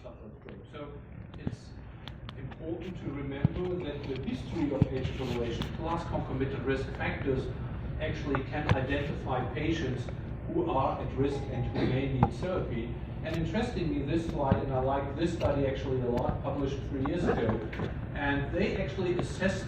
suffer stroke. So it's important to remember that the history of atrial fibrillation plus concomitant risk factors actually can identify patients who are at risk and who may need therapy. And interestingly, this slide, and I like this study actually a lot, published 3 years ago, and they actually assessed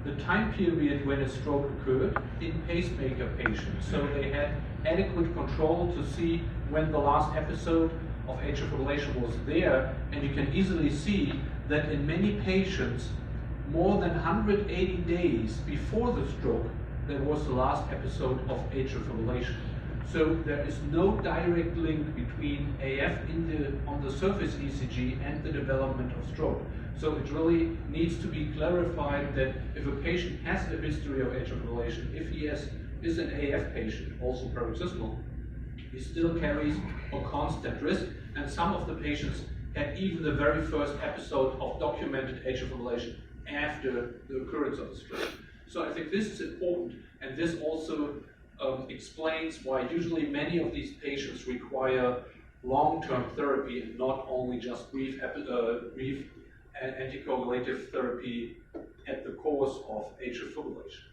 the time period when a stroke occurred in pacemaker patients. So they had adequate control to see when the last episode of atrial fibrillation was there, and you can easily see that in many patients, more than 180 days before the stroke, there was the last episode of atrial fibrillation. So there is no direct link between AF on the surface ECG and the development of stroke. So it really needs to be clarified that if a patient has a history of atrial fibrillation, if he is an AF patient, also paroxysmal, he still carries a constant risk, and some of the patients had even the very first episode of documented atrial fibrillation after the occurrence of the stroke. So I think this is important, and this also explains why usually many of these patients require long-term therapy and not only just brief anticoagulative therapy at the course of atrial fibrillation.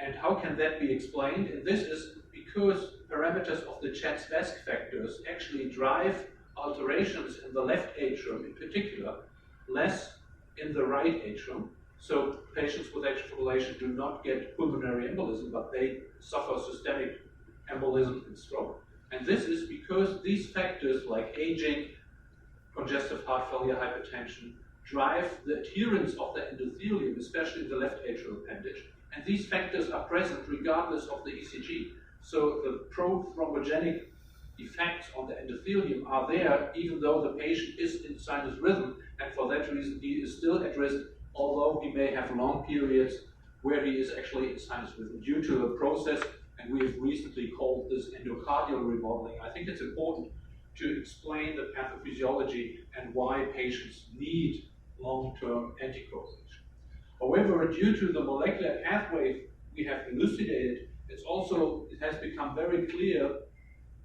And how can that be explained? And this is because parameters of the SPAF factors actually drive alterations in the left atrium in particular, less in the right atrium. So patients with atrial fibrillation do not get pulmonary embolism, but they suffer systemic embolism and stroke. And this is because these factors like aging, congestive heart failure, hypertension, drive the adherence of the endothelium, especially in the left atrial appendage. And these factors are present regardless of the ECG. So the pro-thrombogenic effects on the endothelium are there even though the patient is in sinus rhythm, and for that reason he is still at risk, although he may have long periods where he is actually in sinus rhythm due to a process, and we have recently called this endocardial remodeling. I think it's important to explain the pathophysiology and why patients need long-term anticoagulation. However, due to the molecular pathway we have elucidated, it has become very clear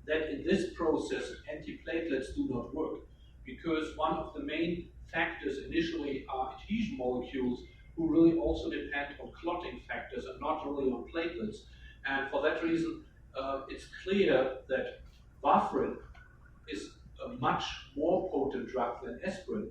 that in this process antiplatelets do not work, because one of the main factors initially are adhesion molecules who really also depend on clotting factors and not really on platelets. And for that reason, it's clear that warfarin is a much more potent drug than aspirin,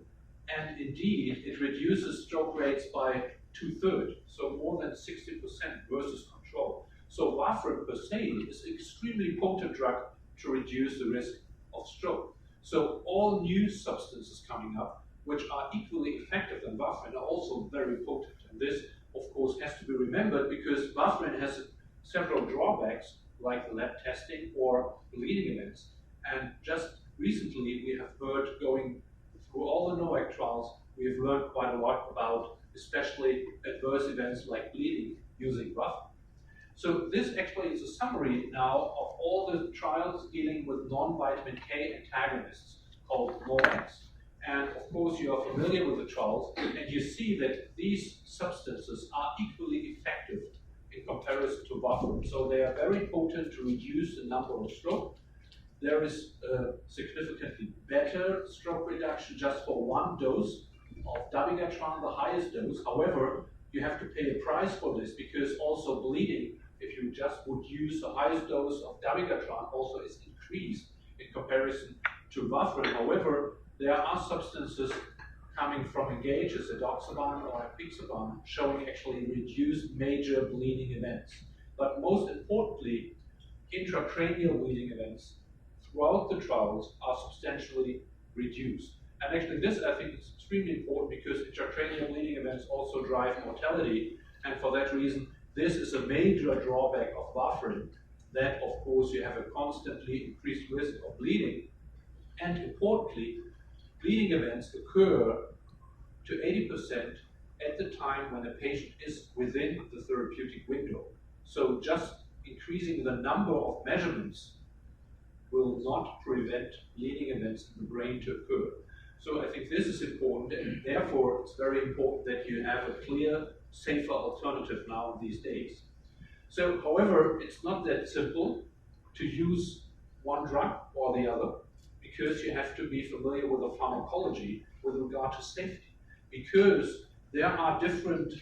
and indeed it reduces stroke rates by 2/3, so more than 60% versus control. So warfarin per se is an extremely potent drug to reduce the risk of stroke. So all new substances coming up, which are equally effective than warfarin, are also very potent. And this, of course, has to be remembered because warfarin has several drawbacks, like the lab testing or bleeding events. And just recently, we have heard, going through all the NOAC trials, we have learned quite a lot about especially adverse events like bleeding using warfarin. So this actually is a summary now of all the trials dealing with non-vitamin K antagonists called NOACs. And of course you are familiar with the trials, and you see that these substances are equally effective in comparison to warfarin. So they are very potent to reduce the number of stroke. There is a significantly better stroke reduction just for one dose of dabigatran, the highest dose. However, you have to pay a price for this because also bleeding, if you just would use the highest dose of dabigatran, also is increased in comparison to warfarin. However, there are substances coming from engages, Edoxaban or Edoxaban, showing actually reduced major bleeding events. But most importantly, intracranial bleeding events throughout the trials are substantially reduced. And actually this I think is extremely important because intracranial bleeding events also drive mortality, and for that reason this is a major drawback of warfarin, that of course you have a constantly increased risk of bleeding, and importantly, bleeding events occur to 80% at the time when a patient is within the therapeutic window. So just increasing the number of measurements will not prevent bleeding events in the brain to occur. So I think this is important, and therefore it's very important that you have a clear, safer alternative now these days. So, however, it's not that simple to use one drug or the other, because you have to be familiar with the pharmacology with regard to safety, because there are different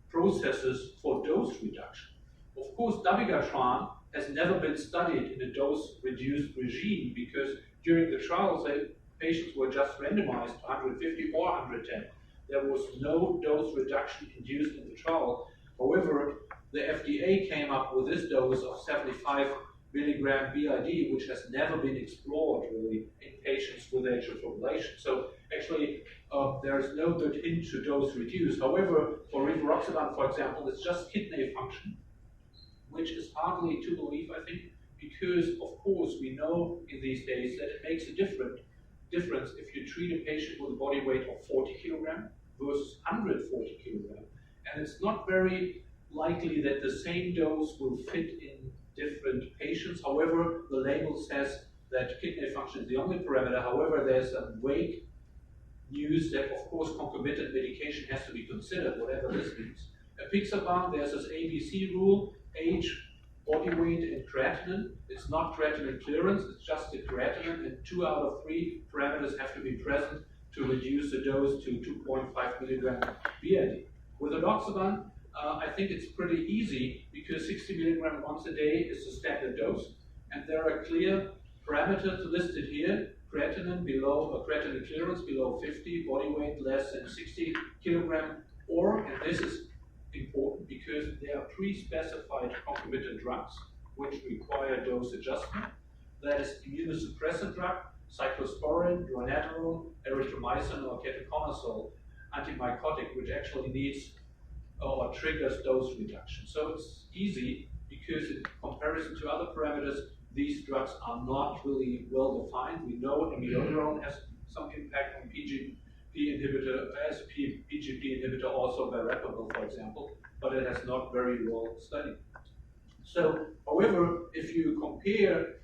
processes for dose reduction. Of course, dabigatran has never been studied in a dose-reduced regime because during the trials, patients were just randomized to 150 or 110. There was no dose reduction induced in the trial. However, the FDA came up with this dose of 75 milligram BID, which has never been explored really in patients with atrial fibrillation. So actually, there is no good hint to dose reduce. However, for Edoxaban, for example, it's just kidney function, which is hardly to believe, I think, because of course we know in these days that it makes a difference if you treat a patient with a body weight of 40 kilogram versus 140 kilogram. And it's not very likely that the same dose will fit in different patients. However, the label says that kidney function is the only parameter. However, there's a vague news that, of course, concomitant medication has to be considered, whatever this means. Edoxaban, there's this ABC rule, age, body weight, and creatinine. It's not creatinine clearance, it's just the creatinine, and 2 out of 3 parameters have to be present to reduce the dose to 2.5 milligram BID. With Edoxaban, I think it's pretty easy because 60 milligram once a day is the standard dose, and there are clear parameters listed here. Creatinine below, creatinine clearance below 50, body weight less than 60 kilogram, or, and this is important because they are pre-specified concomitant drugs which require dose adjustment. That is immunosuppressant drug, cyclosporin, dronedarone, erythromycin, or ketoconazole, antimycotic, which actually needs or triggers dose reduction. So it's easy because in comparison to other parameters, these drugs are not really well defined. We know amiodarone has some impact on PGP inhibitor, as a PGP inhibitor, also verapamil, for example, but it has not very well studied. So, however, if you compare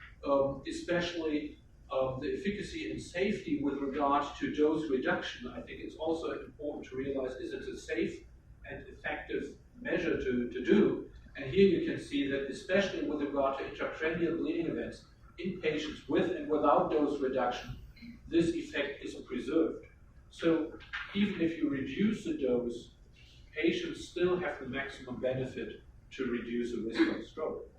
especially the efficacy and safety with regard to dose reduction, I think it's also important to realize, is it a safe and effective measure to do? And here you can see that especially with regard to intracranial bleeding events in patients with and without dose reduction, this effect is preserved. So even if you reduce the dose, patients still have the maximum benefit to reduce the risk of stroke.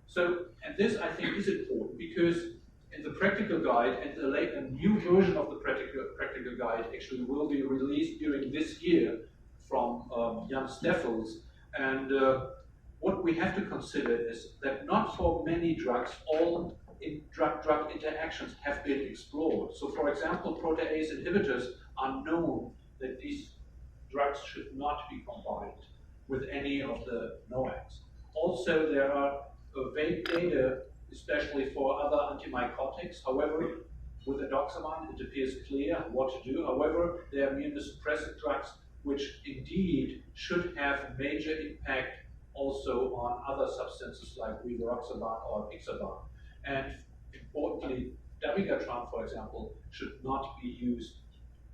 So, and this I think is important because in the practical guide, and a new version of the practical guide actually will be released during this year from Jan Steffels. And what we have to consider is that not for many drugs, all drug-drug interactions have been explored. So for example, protease inhibitors are known that these drugs should not be combined with any of the NOACs. Also, there are vague data, especially for other antimycotics. However, with Edoxaban, it appears clear what to do. However, there are immunosuppressant drugs which indeed should have a major impact also on other substances like Edoxaban or Edoxaban. And importantly, dabigatran, for example, should not be used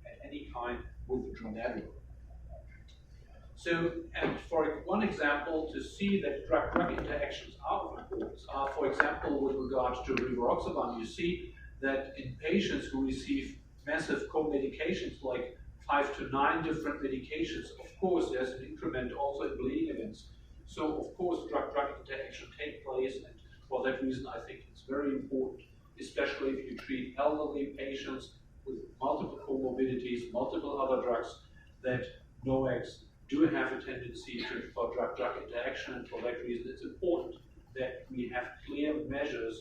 at any time with dronedarone. So, and for one example, to see that drug-drug interactions are of importance are, for example, with regard to Edoxaban, you see that in patients who receive massive co-medications like 5 to 9 different medications, of course, there's an increment also in bleeding events. So, of course, drug-drug interaction take place, and for that reason, I think it's very important, especially if you treat elderly patients with multiple comorbidities, multiple other drugs, that NOACs do have a tendency for drug-drug interaction, and for that reason, it's important that we have clear measures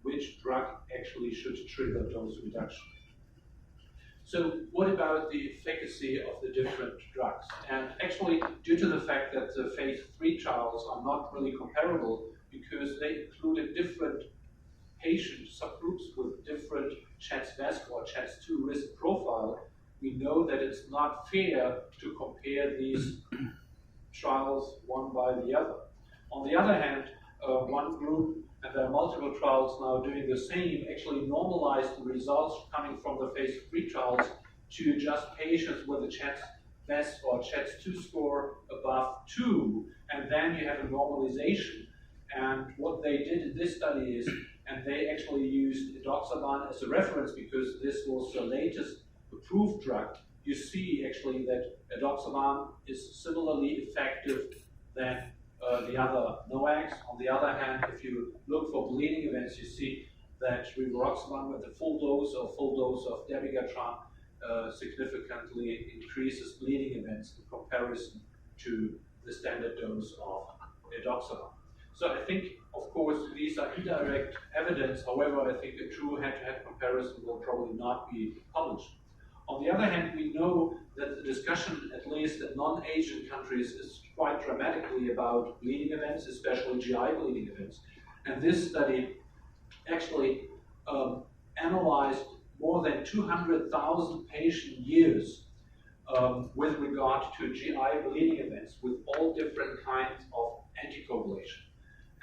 which drug actually should trigger dose reduction. So what about the efficacy of the different drugs? And actually, due to the fact that the phase 3 trials are not really comparable because they included different patient subgroups with different CHADS-VASc or CHADS-2 risk profile, we know that it's not fair to compare these trials one by the other. On the other hand, one group, and there are multiple trials now doing the same, actually normalized the results coming from the phase 3 trials to just patients with a CHADS-VASc or CHADS-2 score above 2, and then you have a normalization. And what they did in this study is and they actually used Edoxaban as a reference because this was the latest approved drug. You see actually that Edoxaban is similarly effective than the other NOACs. On the other hand, if you look for bleeding events, you see that rivaroxaban with a full dose of dabigatran significantly increases bleeding events in comparison to the standard dose of Edoxaban. So I think, of course, these are indirect evidence. However, I think a true head-to-head comparison will probably not be published. On the other hand, we know that the discussion, at least in non-Asian countries, is quite dramatically about bleeding events, especially GI bleeding events. And this study actually analyzed more than 200,000 patient years with regard to GI bleeding events with all different kinds of anticoagulation.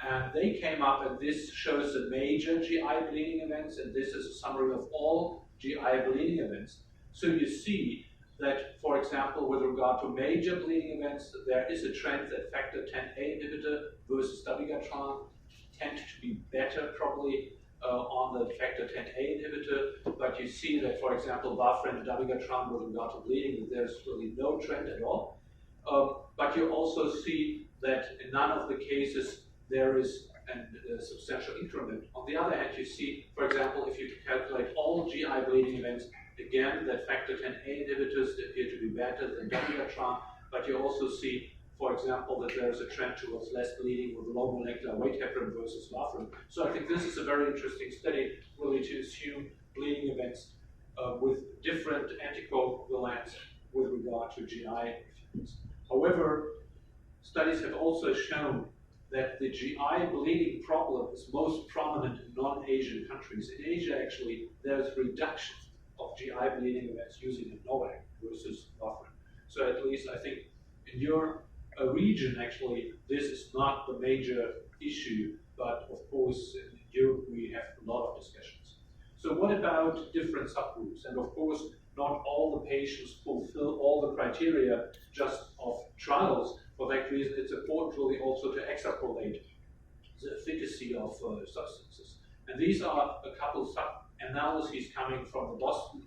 And they came up, and this shows the major GI bleeding events, and this is a summary of all GI bleeding events. So you see that, for example, with regard to major bleeding events, there is a trend that factor Xa inhibitor versus dabigatran tend to be better probably on the factor Xa inhibitor, but you see that, for example, warfarin and dabigatran with regard to bleeding, there's really no trend at all. But you also see that in none of the cases there is a substantial increment. On the other hand, you see, for example, if you calculate all GI bleeding events, again, that factor Xa inhibitors appear to be better than dabigatran, but you also see, for example, that there is a trend towards less bleeding with low molecular weight heparin versus warfarin. So I think this is a very interesting study, really, to assume bleeding events with different anticoagulants with regard to GI effects. However, studies have also shown that the GI bleeding problem is most prominent in non-Asian countries. In Asia, actually, there's reduction of GI bleeding events using a NOAC versus warfarin. So at least I think in your region, actually, this is not the major issue, but of course in Europe we have a lot of discussions. So what about different subgroups? And of course, not all the patients fulfill all the criteria just of trials. For that reason, it's important really also to extrapolate the efficacy of substances. And these are a couple of sub-analyses coming from the Boston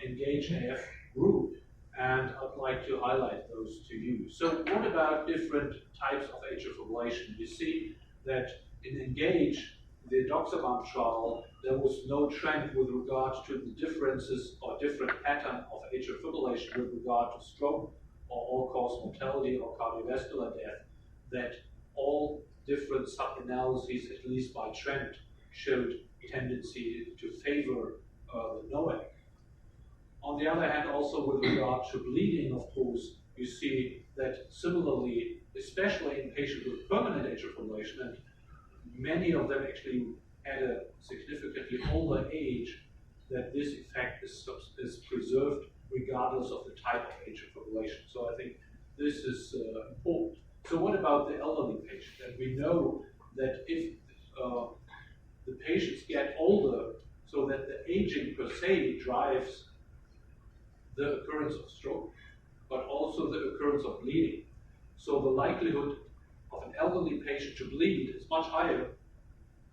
Engage AF group, and I'd like to highlight those to you. So what about different types of atrial fibrillation? You see that in Engage, the Edoxaban trial, there was no trend with regard to the differences or different pattern of atrial fibrillation with regard to stroke or all-cause mortality or cardiovascular death, that all different sub-analyses, at least by trend, showed tendency to favor the NOAC. On the other hand, also with regard to bleeding, of course, you see that similarly, especially in patients with permanent atrial fibrillation, and many of them actually had a significantly older age, that this effect is preserved regardless of the type of atrial fibrillation. So I think this is important. So what about the elderly patient? And we know that if the patients get older, so that the aging per se drives the occurrence of stroke, but also the occurrence of bleeding. So the likelihood of an elderly patient to bleed is much higher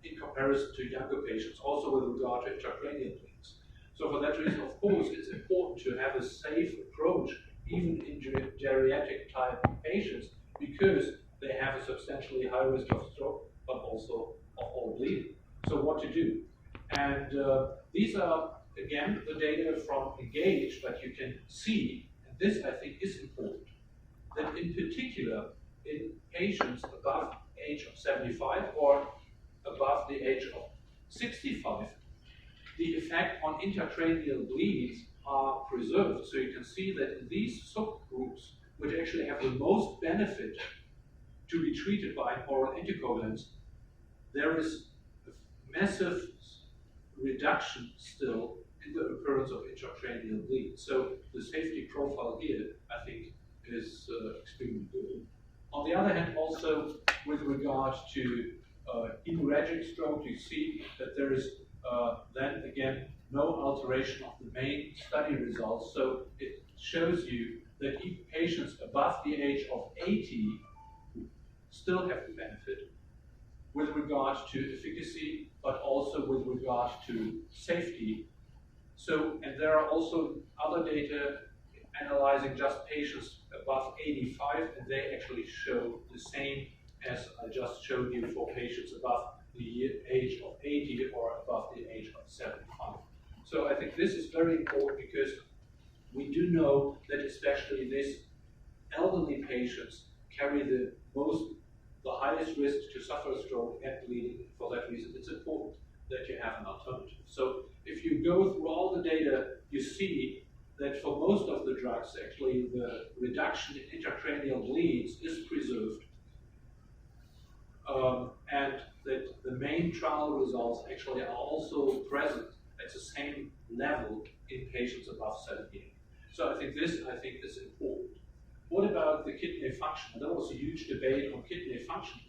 in comparison to younger patients, also with regard to intracranial bleeds. So for that reason, of course, it's important to have a safe approach, even in geriatric type patients, because they have a substantially high risk of stroke, but also of all bleeding. So what to do? And these are, again, the data from Engage, but you can see, and this I think is important, that in particular, in patients above the age of 75 or above the age of 65, the effect on intracranial bleeds are preserved. So you can see that in these subgroups, which actually have the most benefit to be treated by oral anticoagulants, there is a massive reduction still in the occurrence of intracranial bleed. So the safety profile here, I think, is extremely good. On the other hand, also with regard to hemorrhagic stroke, you see that there is then again no alteration of the main study results. So it shows you that even patients above the age of 80 still have the benefit, with regard to efficacy, but also with regard to safety. So, and there are also other data analyzing just patients above 85, and they actually show the same as I just showed you for patients above the age of 80 or above the age of 75. So I think this is very important because we do know that especially these elderly patients carry the highest risk to suffer a stroke and bleeding. For that reason, it's important that you have an alternative. So if you go through all the data, you see that for most of the drugs, actually the reduction in intracranial bleeds is preserved, and that the main trial results actually are also present at the same level in patients above 78. So I think this is important. What about the kidney function? There was a huge debate on kidney function,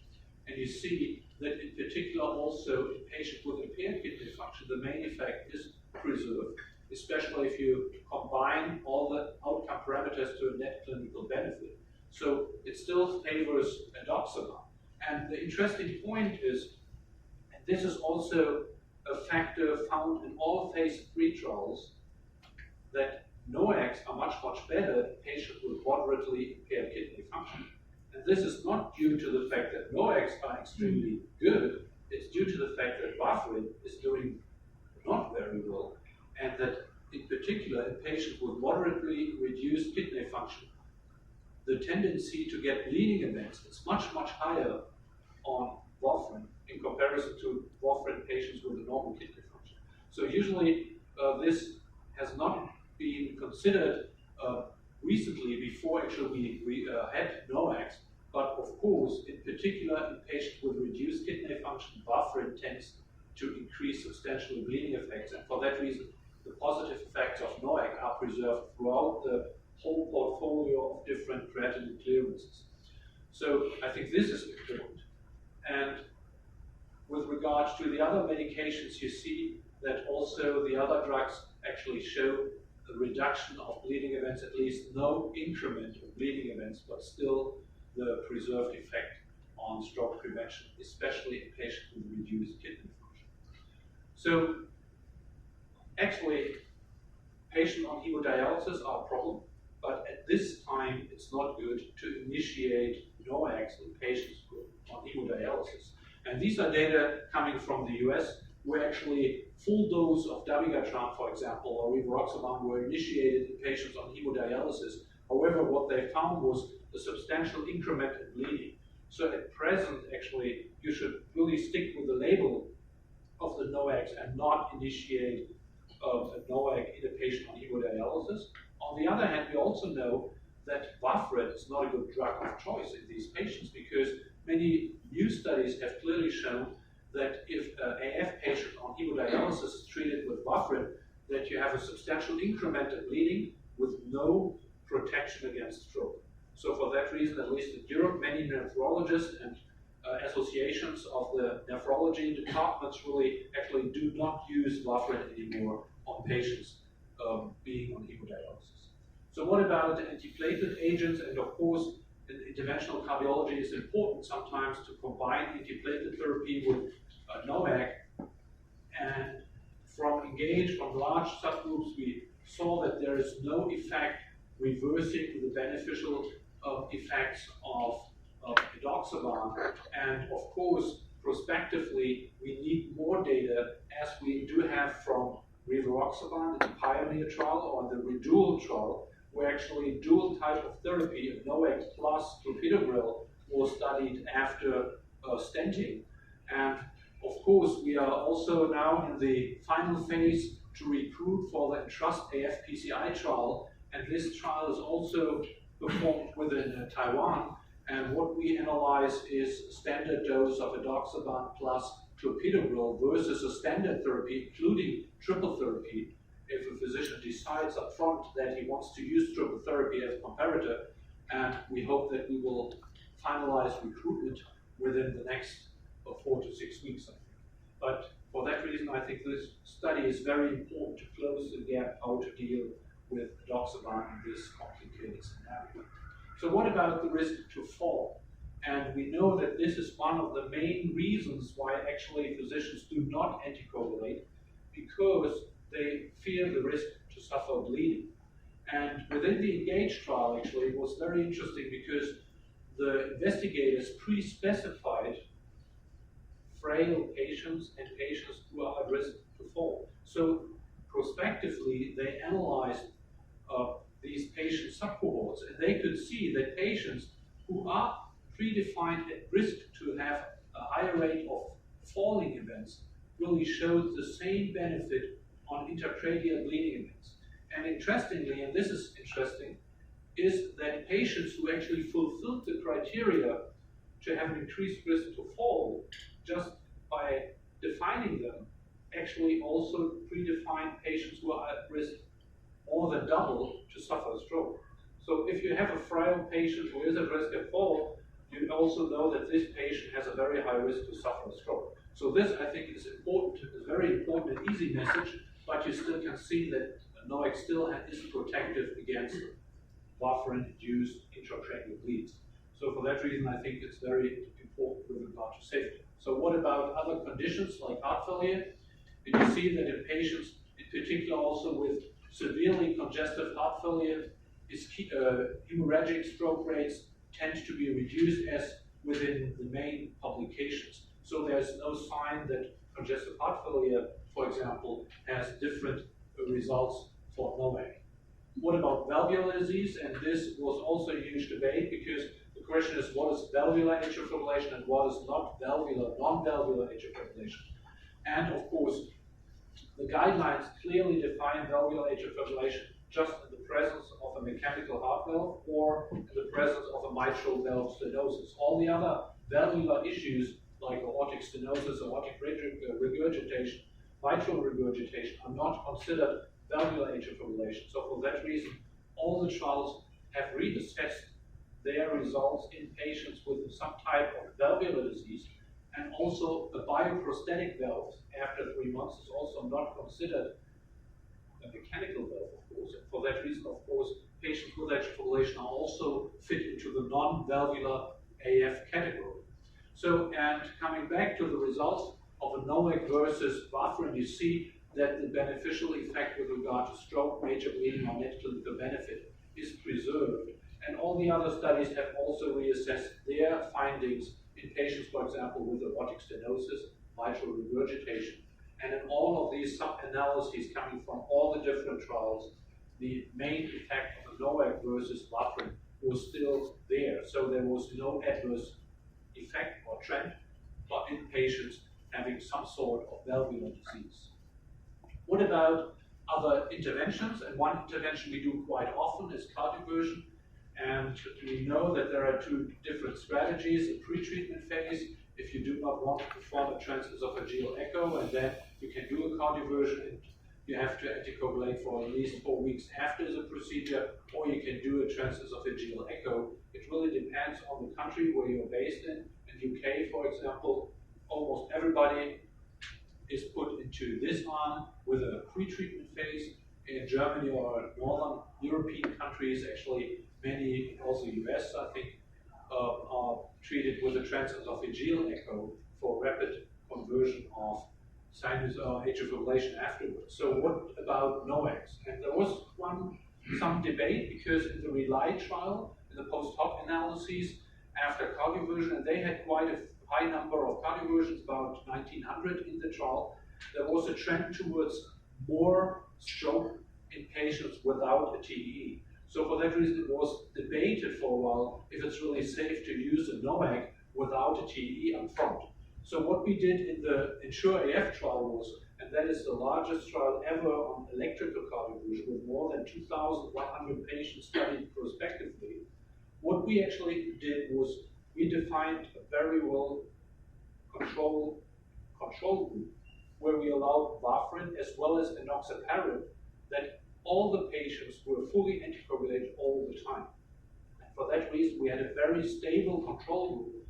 and you see that in particular also in patients with impaired kidney function, the main effect is preserved, especially if you combine all the outcome parameters to a net clinical benefit. So it still favors Edoxaban. And the interesting point is, and this is also a factor found in all phase 3 trials, that NOACs are much, much better in patients with moderately impaired kidney function. And this is not due to the fact that NOACs are extremely good, it's due to the fact that warfarin is doing not very well, and that in particular in patients with moderately reduced kidney function, the tendency to get bleeding events is much, much higher on warfarin in comparison to warfarin patients with a normal kidney function. So usually this has not been considered recently before actually we had NOACs, but of course, in particular in patients with reduced kidney function, warfarin tends to increase substantially bleeding effects, and for that reason, the positive effects of NOAC are preserved throughout the whole portfolio of different creatinine clearances. So I think this is important. And with regards to the other medications, you see that also the other drugs actually show a reduction of bleeding events, at least no increment of bleeding events, but still the preserved effect on stroke prevention, especially in patients with reduced kidney function. So actually, patients on hemodialysis are a problem, but at this time, it's not good to initiate NOACs in patients on hemodialysis. And these are data coming from the US, where actually full dose of dabigatran, for example, or Edoxaban were initiated in patients on hemodialysis. However, what they found was a substantial increment in bleeding. So at present, actually, you should really stick with the label of the NOACs and not initiate a NOAC in a patient on hemodialysis. On the other hand, we also know that warfarin is not a good drug of choice in these patients because many new studies have clearly shown that if an AF patient on hemodialysis is treated with warfarin, that you have a substantial increment in bleeding with no protection against stroke. So for that reason, at least in Europe, many nephrologists and associations of the nephrology departments really actually do not use warfarin anymore on patients being on hemodialysis. So what about the antiplatelet agents? And of course, in interventional cardiology, it's important sometimes to combine antiplatelet therapy with NOAC. And from large subgroups, we saw that there is no effect reversing the beneficial effects of Edoxaban. And of course, prospectively, we need more data as we do have from Edoxaban in the Pioneer trial or the REDUAL trial, where actually dual type of therapy, NOAC plus clopidogrel, was studied after stenting. And of course, we are also now in the final phase to recruit for the Entrust AF PCI trial, and this trial is also performed within Taiwan. And what we analyze is standard dose of Edoxaban plus clopidogrel versus a standard therapy, including triple therapy, if a physician decides up front that he wants to use triple therapy as a comparator. And we hope that we will finalize recruitment within the next 4 to 6 weeks, I think. But for that reason, I think this study is very important to close the gap how to deal with Edoxaban in this complicated scenario. So what about the risk to fall? And we know that this is one of the main reasons why actually physicians do not anticoagulate, because they fear the risk to suffer bleeding. And within the ENGAGE trial, actually, it was very interesting because the investigators pre-specified frail patients and patients who are at risk to fall. So prospectively, they analyzed these patient subcohorts, and they could see that patients who are predefined at risk to have a higher rate of falling events really showed the same benefit on intracranial bleeding events. And interestingly, and this is interesting, is that patients who actually fulfilled the criteria to have an increased risk to fall, just by defining them, actually also predefine patients who are at risk more than double to suffer a stroke. So if you have a frail patient who is at risk of fall, you also know that this patient has a very high risk to suffer a stroke. So this, I think, is important, is very important and easy message, but you still can see that NOAC still is protective against warfarin-induced intracranial bleeds. So for that reason, I think it's very important with regard to safety. So what about other conditions like heart failure? And you see that in patients, in particular also with severely congestive heart failure, hemorrhagic stroke rates tend to be reduced as within the main publications. So there's no sign that congestive heart failure, for example, has different results for NOAC. What about valvular disease? And this was also a huge debate, because the question is, what is valvular atrial fibrillation and what is not valvular, non-valvular atrial fibrillation? And of course, the guidelines clearly define valvular atrial fibrillation just in the presence of a mechanical heart valve or in the presence of a mitral valve stenosis. All the other valvular issues like aortic stenosis, aortic regurgitation, mitral regurgitation are not considered valvular atrial fibrillation. So for that reason, all the trials have reassessed their results in patients with some type of valvular disease, and also a bioprosthetic valve after 3 months is also not considered a mechanical valve, of course. And for that reason, of course, patients with atrial fibrillation are also fit into the non-valvular AF category. So, and coming back to the results of a NOAC versus warfarin, you see that the beneficial effect with regard to stroke, major bleeding, or net clinical benefit is preserved. And all the other studies have also reassessed their findings in patients, for example, with aortic stenosis, mitral regurgitation. And in all of these sub-analyses coming from all the different trials, the main effect of the NOAC versus warfarin was still there. So there was no adverse effect or trend, but in patients having some sort of valvular disease. What about other interventions? And one intervention we do quite often is cardioversion. And we know that there are 2 different strategies. A pre-treatment phase, if you do not want to perform a transesophageal echo, and then you can do a cardioversion, and you have to anticoagulate for at least 4 weeks after the procedure, or you can do a transesophageal echo. It really depends on the country where you're based in. In the UK, for example, almost everybody is put into this arm with a pre-treatment phase. In Germany or Northern European countries, actually many, also US, I think, are treated with a transesophageal echo for rapid conversion of sinus or atrial fibrillation afterwards. So what about NOACs? And there was some debate, because in the RELY trial, in the post-hoc analyses after cardioversion, and they had quite a high number of cardioversions, about 1900 in the trial, there was a trend towards more stroke in patients without a TEE. So for that reason, it was debated for a while if it's really safe to use a NOAC without a TEE up front. So what we did in the ENSURE-AF trial was, and that is the largest trial ever on electrical cardioversion with more than 2,100 patients studied prospectively, what we actually did was we defined a very well control group where we allowed warfarin as well as enoxaparin, that all the patients were fully anticoagulated all the time. And for that reason, we had a very stable control group,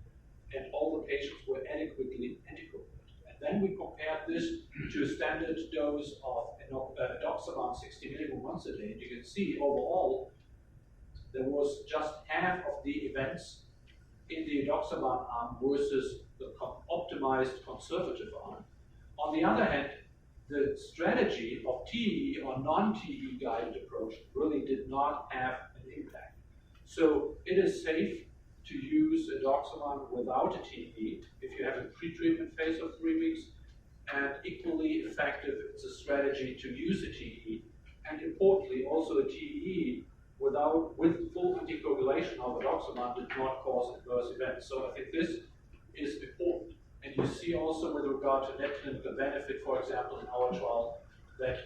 and all the patients were adequately anticoagulated. And then we compared this to a standard dose of Edoxaban 60 milligrams once a day. And you can see overall, there was just half of the events in the Edoxaban arm versus the optimized conservative arm. On the other hand, the strategy of TEE or non-TEE guided approach really did not have an impact. So it is safe to use Edoxaban without a TEE if you have a pre-treatment phase of 3 weeks, and equally effective it's a strategy to use a TEE, and importantly also a TEE with full anticoagulation of Edoxaban did not cause adverse events. So I think this is important. And you see also with regard to net clinical benefit, for example, in our trial, that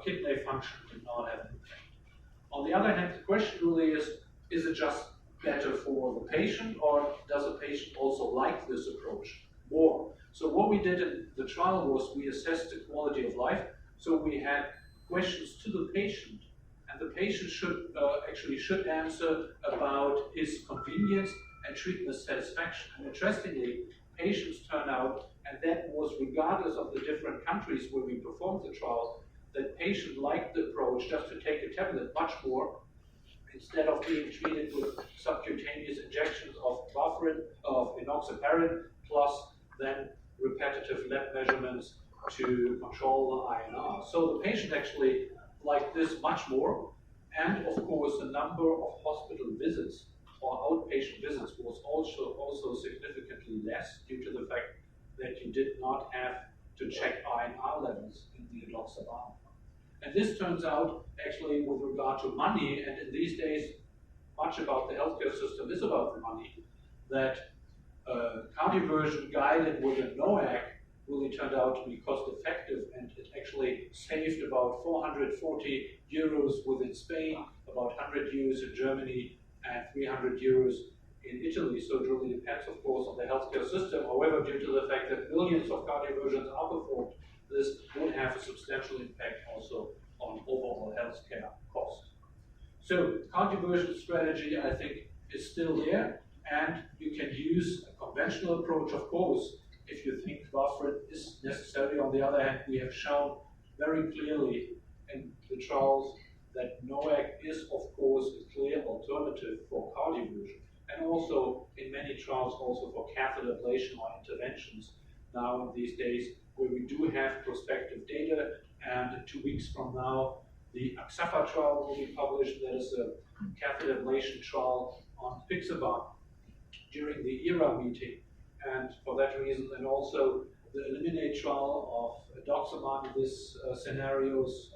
kidney function did not have an impact. On the other hand, the question really is it just better for the patient, or does the patient also like this approach more? So what we did in the trial was we assessed the quality of life. So we had questions to the patient, and the patient should answer about his convenience and treatment satisfaction. And interestingly, patients turn out, and that was regardless of the different countries where we performed the trial, that patients liked the approach just to take a tablet much more, instead of being treated with subcutaneous injections of warfarin, of enoxaparin, plus then repetitive lab measurements to control the INR. So the patient actually liked this much more, and of course the number of hospital visits or outpatient visits was also significantly less due to the fact that you did not have to check INR levels in the Edoxaban. And this turns out actually with regard to money, and in these days much about the healthcare system is about the money, that cardioversion guided with a NOAC really turned out to be cost effective, and it actually saved about 440 euros within Spain, about 100 euros in Germany, and 300 euros in Italy. So it really depends, of course, on the healthcare system. However, due to the fact that millions of cardioversions are performed, this would have a substantial impact also on overall healthcare costs. So cardioversion strategy, I think, is still there, and you can use a conventional approach, of course, if you think warfarin is necessary. On the other hand, we have shown very clearly in the trials that NOAC is, of course, a clear alternative for cardioversion, and also in many trials also for catheter ablation or interventions now in these days, where we do have prospective data. And 2 weeks from now, the Edoxaban trial will be published. That is a catheter ablation trial on Edoxaban during the ERA meeting. And for that reason, and also the Eliminate trial of Edoxaban in this scenario is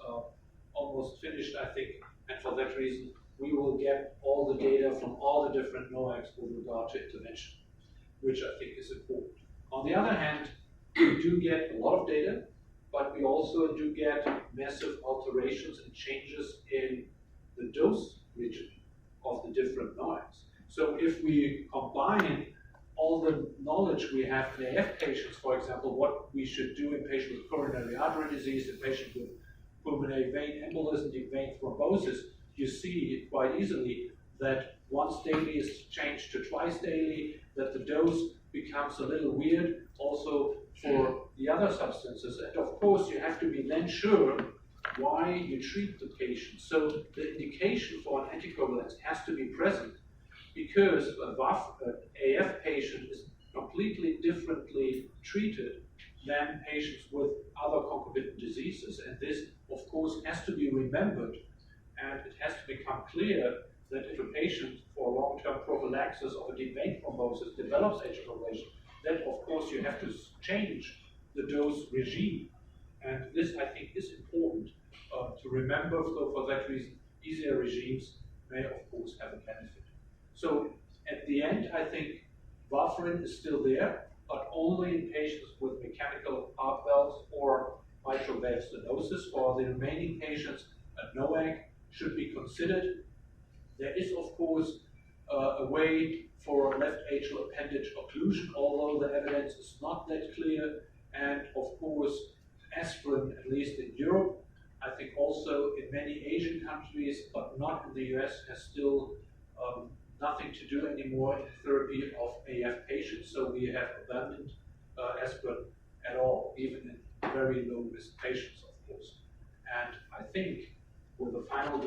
almost finished, I think. And for that reason, we will get all the data from all the different NOACs with regard to intervention, which I think is important. On the other hand, we do get a lot of data, but we also do get massive alterations and changes in the dose region of the different NOACs. So if we combine all the knowledge we have in AF patients, for example, what we should do in patients with coronary artery disease, in patients with pulmonary vein embolism, deep vein thrombosis, you see quite easily that once daily is changed to twice daily, that the dose becomes a little weird also for the other substances. And of course, you have to be then sure why you treat the patient. So the indication for an anticoagulant has to be present, because an AF patient is completely differently treated than patients with other concomitant diseases. And this, of course, has to be remembered, and it has to become clear that if a patient for long-term prophylaxis of a deep vein thrombosis develops atrial fibrillation, then of course you have to change the dose regime. And this, I think, is important to remember. So for that reason, easier regimes may, of course, have a benefit. So at the end, I think warfarin is still there, but only in patients with mechanical heart valves or mitral valve stenosis. For the remaining patients, a NOAC should be considered. There is, of course, a way for left atrial appendage occlusion, although the evidence is not that clear. And of course, aspirin, at least in Europe, I think also in many Asian countries, but not in the US, has still nothing to do anymore in therapy of AF patients. So we have abandoned aspirin at all, even in very low risk patients, of course. And I think with the final